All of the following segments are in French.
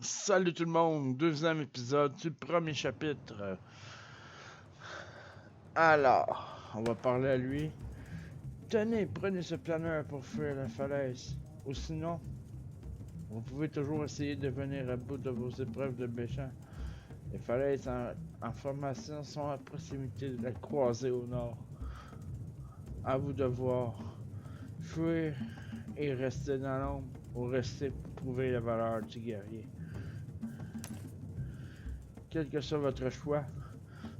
Salut tout le monde, deuxième épisode du premier chapitre. Alors, on va parler à lui. Tenez, prenez ce planeur pour fuir la falaise. Ou sinon, vous pouvez toujours essayer de venir à bout de vos épreuves de méchant. Les falaises en formation sont à proximité de la croisée au nord. À vous de voir. Fuir et rester dans l'ombre, ou rester pour prouver la valeur du guerrier. Quel que soit votre choix,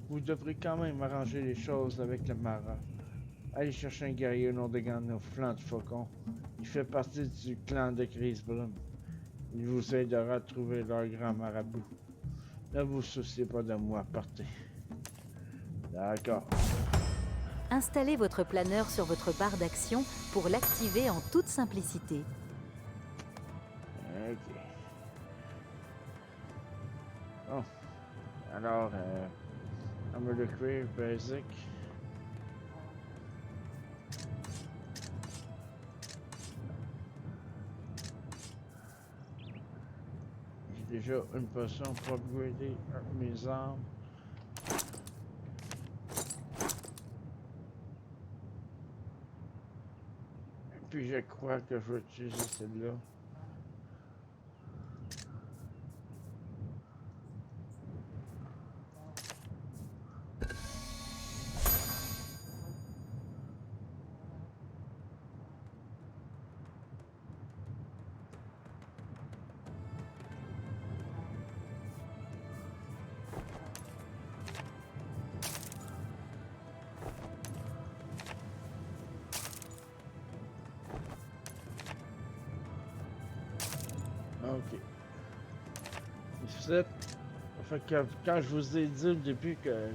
vous devrez quand même arranger les choses avec le marin. Allez chercher un guerrier au nom de Gand au flanc du faucon. Il fait partie du clan de Grisbrune. Il vous aidera à trouver leur grand marabout. Ne vous souciez pas de moi, partez. D'accord. Installez votre planeur sur votre barre d'action pour l'activer en toute simplicité. Ok. Bon. Alors, armure de cuir, basic. J'ai déjà une potion pour upgrader mes armes. Puis je crois que je vais utiliser celle-là. Ok. Ici, fait que quand je vous ai dit au début que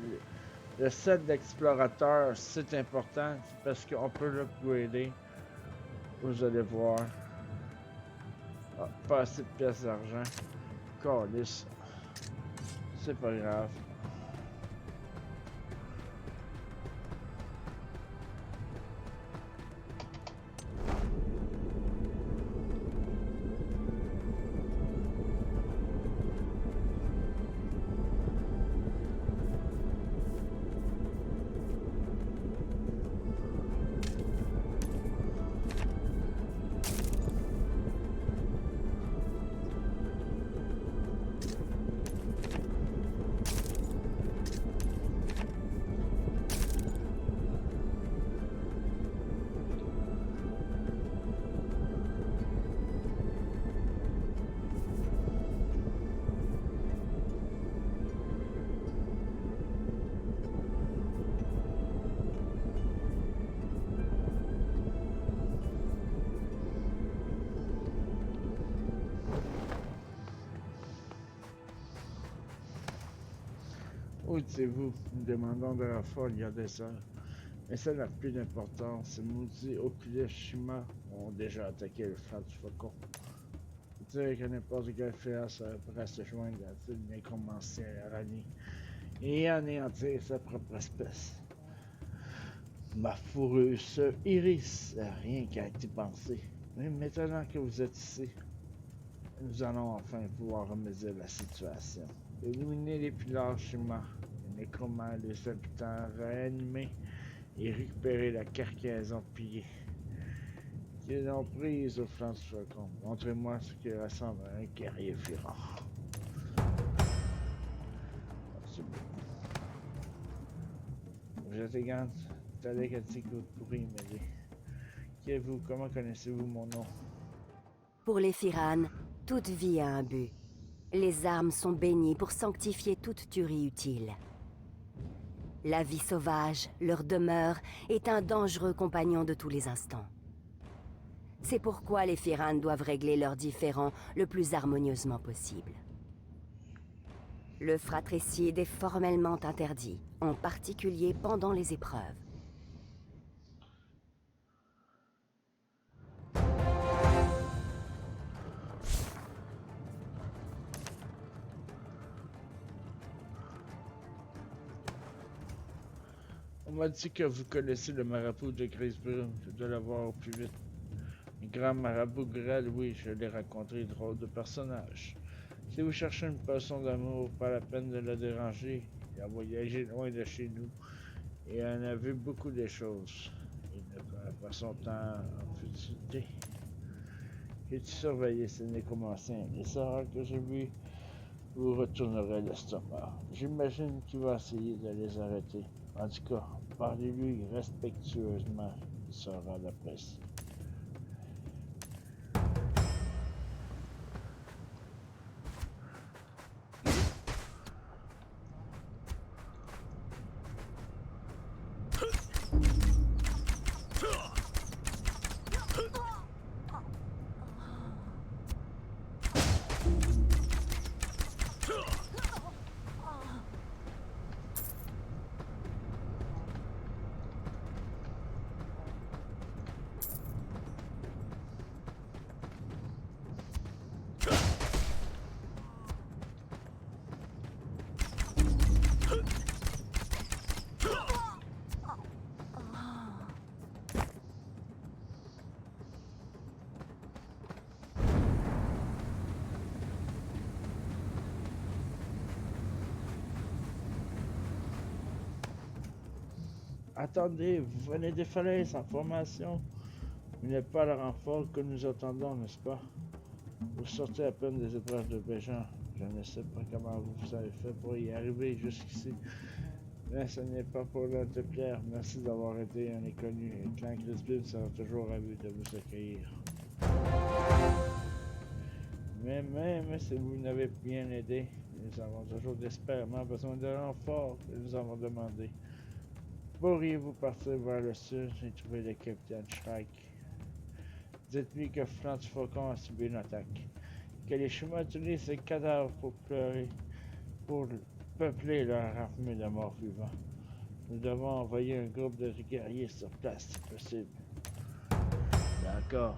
le set d'explorateur c'est important, c'est parce qu'on peut l'upgrader. Vous allez voir. Ah, pas assez de pièces d'argent. Calice. C'est pas grave. Où étiez-vous? Nous demandons de la folle il y a des heures. Mais ça n'a plus d'importance. Ces maudits Okuleshima ont déjà attaqué le flanc du faucon. Dire que n'importe quel féroce pourrait se joindre à ce nécromancien Rani et anéantir sa propre espèce. Ma fourrure se hérisse, rien qu'à y penser. Mais maintenant que vous êtes ici, nous allons enfin pouvoir remédier à la situation. Éliminer les pilards Shima, les nécromants, les habitants réanimés et récupérer la cargaison pillée. Qu'ils ont prise au flanc du faucon. Montrez-moi ce qui ressemble à un guerrier furant. C'est beau. Vous êtes élégante. Talek a dit que vous pourriez m'aider. Qui êtes-vous? Comment connaissez-vous mon nom? Pour les Firanes, toute vie a un but. Les armes sont bénies pour sanctifier toute tuerie utile. La vie sauvage, leur demeure, est un dangereux compagnon de tous les instants. C'est pourquoi les Firanes doivent régler leurs différends le plus harmonieusement possible. Le fratricide est formellement interdit, en particulier pendant les épreuves. On m'a dit que vous connaissez le marabout de Grisbrune. Je dois le voir au plus vite. Le grand marabout Grel, oui, je l'ai rencontré, drôle de personnage. Si vous cherchez une poisson d'amour, pas la peine de la déranger. Il a voyagé loin de chez nous et en a vu beaucoup de choses. Il ne connaît pas son temps en futilité. J'ai-tu surveillé ces nécromanciens et saura que j'ai vu vous retournerez l'estomac. J'imagine qu'il va essayer de les arrêter. En tout cas, parlez-lui respectueusement. Il sera l'apprécier. Attendez, vous venez des falaises en formation. Vous n'êtes pas le renfort que nous attendons, n'est-ce pas? Vous sortez à peine des épreuves de Béjean. Je ne sais pas comment vous avez fait pour y arriver jusqu'ici. Mais ce n'est pas pour l'un de Pierre. Merci d'avoir été un inconnu. Et Clan Grisby sera toujours ravi de vous accueillir. Mais même si vous n'avez bien aidé, nous avons toujours désespérément besoin de renfort que nous avons demandé. Pourriez-vous partir vers le sud et trouver le capitaine Shrike? Dites-lui que Flanc du Faucon a subi une attaque. Que les chemins utilisent ces cadavres pour peupler leur armée de morts vivants. Nous devons envoyer un groupe de guerriers sur place si possible. D'accord.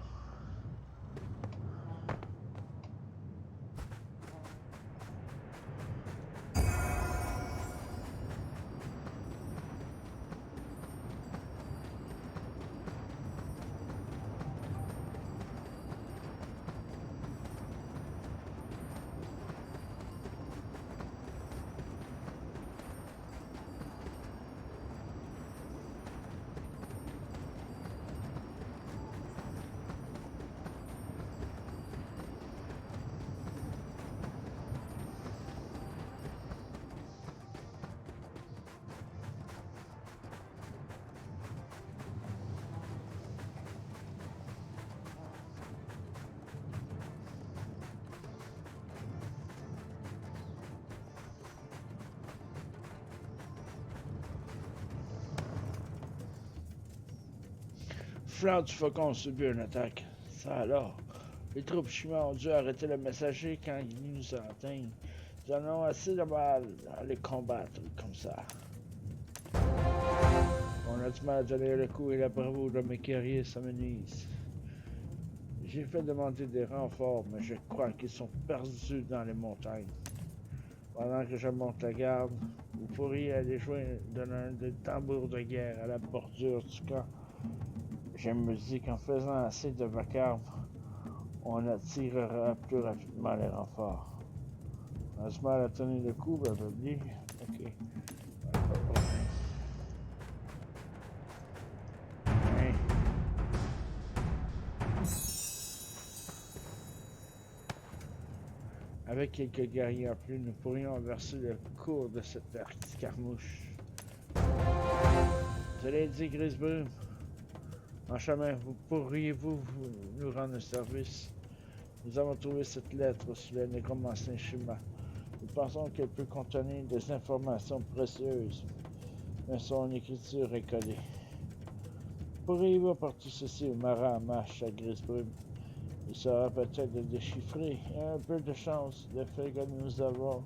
Flanc du Faucon a subi une attaque. Ça alors. Les troupes chinois ont dû arrêter le messager quand ils nous atteignent. Nous en avons assez de mal à les combattre comme ça. On a du mal à donner le coup et la bravoure de mes guerriers s'amenuise. J'ai fait demander des renforts, mais je crois qu'ils sont perdus dans les montagnes. Pendant que je monte la garde, vous pourriez aller jouer de l'un des tambours de guerre à la bordure du camp. Je me dis qu'en faisant assez de vacarme, on attirera plus rapidement les renforts. On a du mal à tenir le coup, blablabli. Ok. Pas de problème. Hein. Avec quelques guerriers en plus, nous pourrions inverser le cours de cette escarmouche. Je l'ai dit, Grisbrume. En chemin, pourriez-vous nous rendre un service? Nous avons trouvé cette lettre sur le nécromancien Shima. Nous pensons qu'elle peut contenir des informations précieuses, mais son écriture est codée. Pourriez-vous apporter ceci au marin à Mash à Grisbrume? Il saura peut-être le déchiffrer et un peu de chance, le fait que nous avons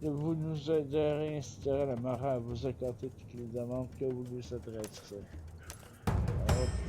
de vous nous aiderez incitera le marin à vous accorder toutes les demandes que vous lui adresserez. Okay.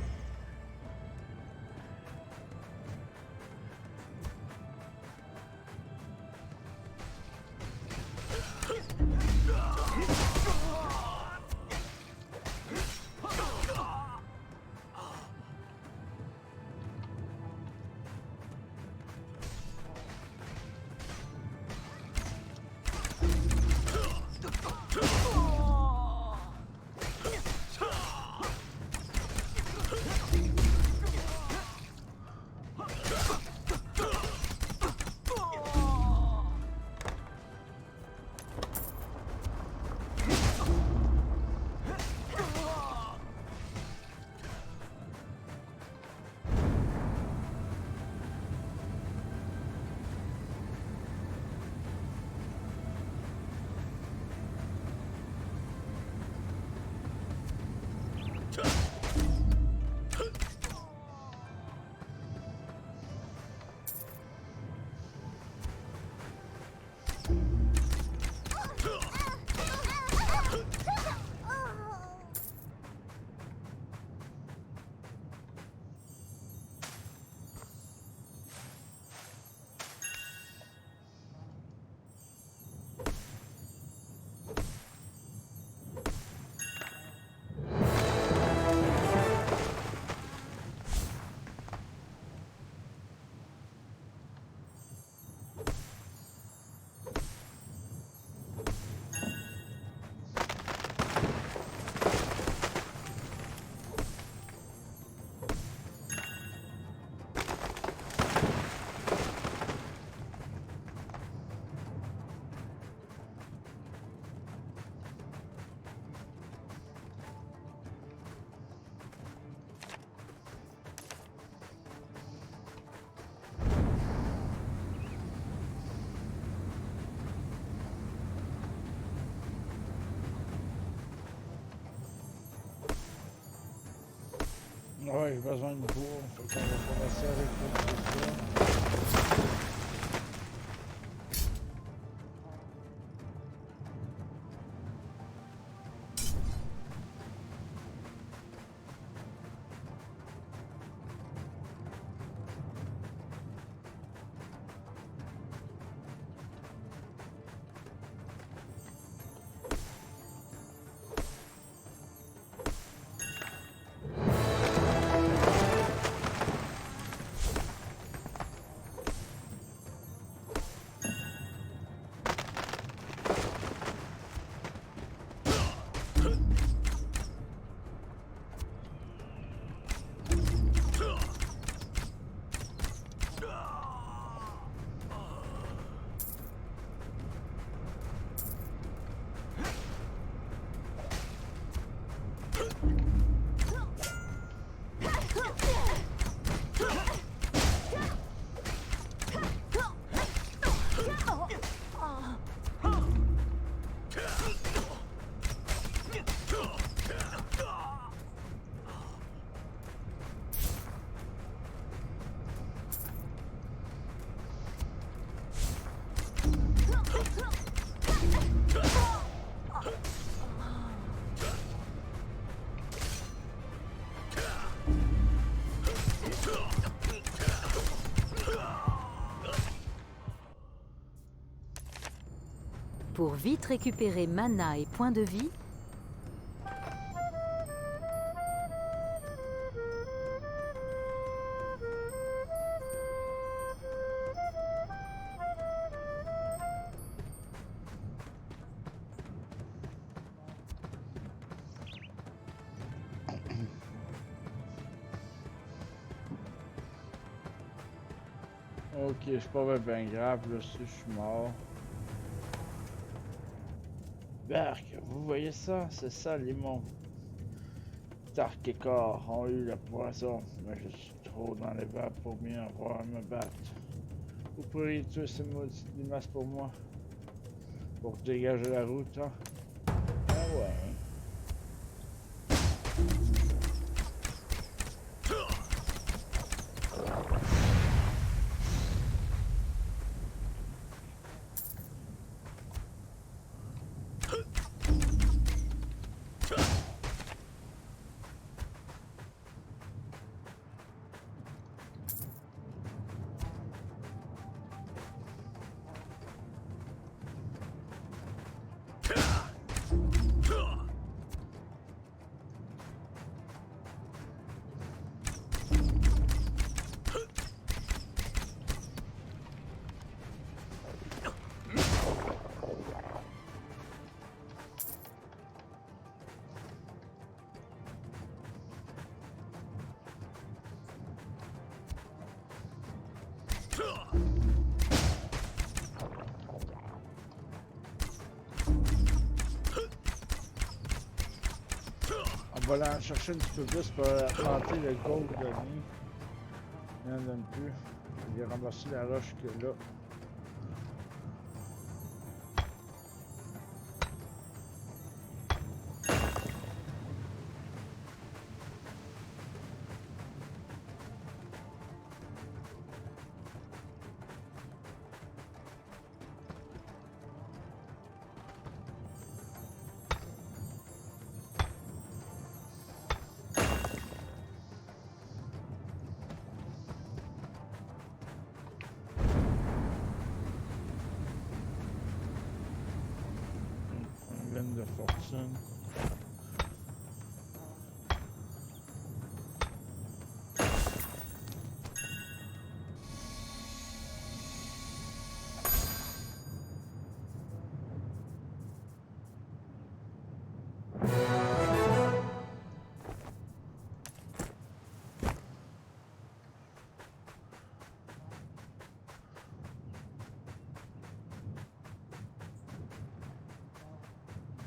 Ouais, j'ai besoin de bourre, fait qu'on va commencer avec le ça. Pour vite récupérer mana et points de vie, Ok, c'est pas bien grave, là, si je suis mort. Berk, vous voyez ça? C'est ça, les monts. Tark et Cor ont eu le poison, mais je suis trop dans les vapes pour bien voir me battre. Vous pourriez tuer ces maudites limaces pour moi? Pour dégager la route, hein? Ah ouais. On va aller chercher un petit peu plus pour planter le gold de nuit. Il n'en donne plus. Il a ramassé la roche que là. Une veine de fortune.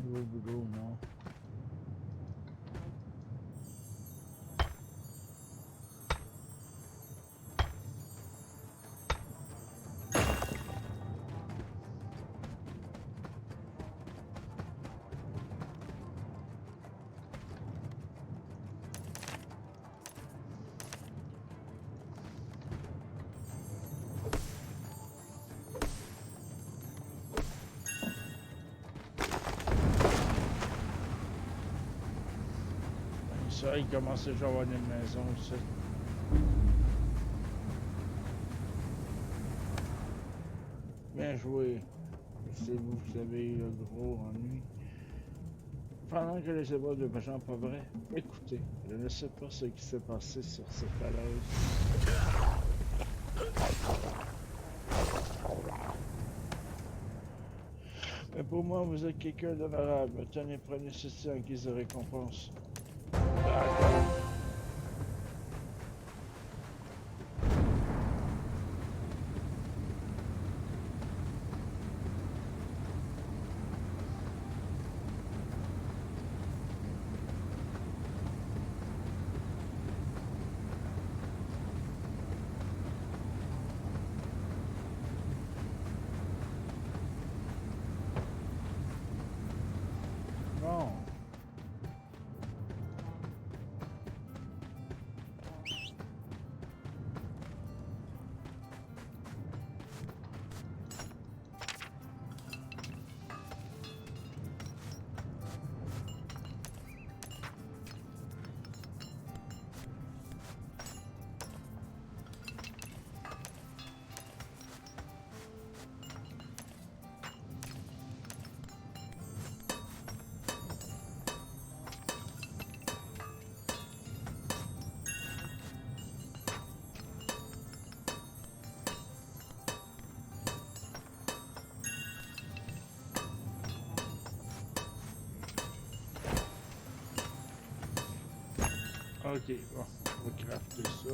Nouveau boulot, non. ça, il commence déjà à avoir une maison aussi. Bien joué. C'est vous qui avez eu le gros ennui. Pendant que les ébats de gens pas vrai, écoutez, je ne sais pas ce qui s'est passé sur cette falaise. Mais pour moi, vous êtes quelqu'un d'honorable. Tenez, prenez ceci en guise de récompense. D'accord. Bon. Ok, bon, on va crafter ça.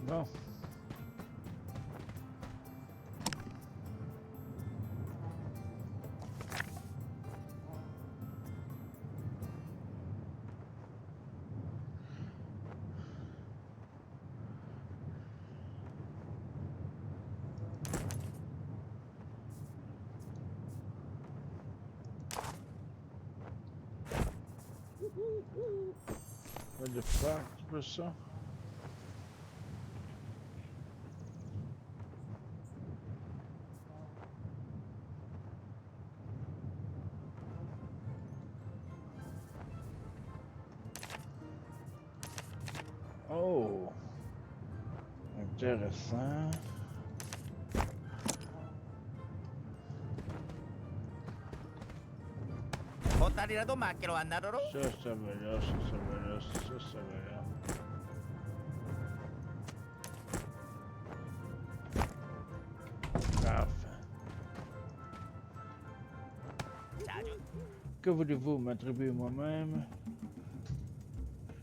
Bon. What the fuck, c'est pas ça? Oh! Intéressant. Ça, ça va là, ça va là, ça va là. Parfait. Que voulez-vous m'attribuer moi-même?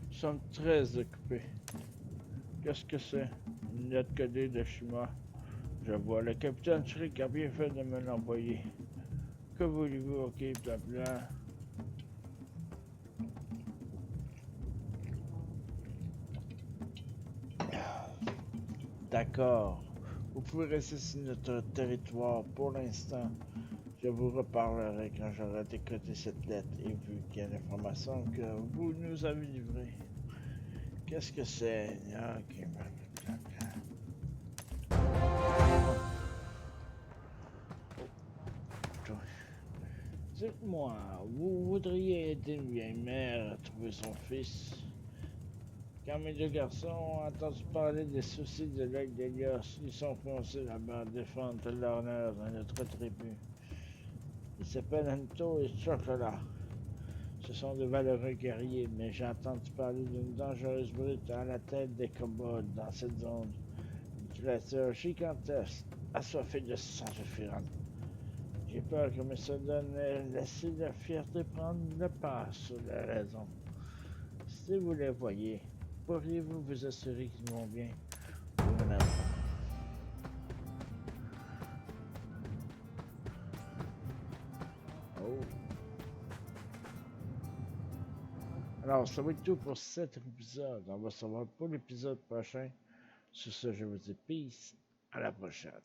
Nous sommes très occupés. Qu'est-ce que c'est? Une lettre codée de Shima. Je vois, le capitaine Shriek a bien fait de me l'envoyer. Que voulez-vous, ok, plan. D'accord. Vous pouvez rester sur notre territoire pour l'instant. Je vous reparlerai quand j'aurai décodé cette lettre et vu qu'il y a l'information que vous nous avez livrée. Qu'est-ce que c'est? Ok, dites-moi, vous voudriez aider une vieille mère à trouver son fils? Quand mes deux garçons ont entendu parler des soucis de lac d'Elios, ils sont foncés là-bas défendre l'honneur de notre tribu. Ils s'appellent Anto et Chocolat. Ce sont de valeureux guerriers, mais j'ai entendu parler d'une dangereuse brute à la tête des kobolds dans cette zone. Une créature gigantesque, assoiffée de sang suffirant. J'ai peur que mes soldats n'aient laissé la fierté prendre le pas sur la raison. Si vous les voyez, pourriez-vous vous assurer qu'ils vont bien? Oh. Alors, ça va être tout pour cet épisode. On va se revoir pour l'épisode prochain. Sur ce, je vous dis peace. À la prochaine.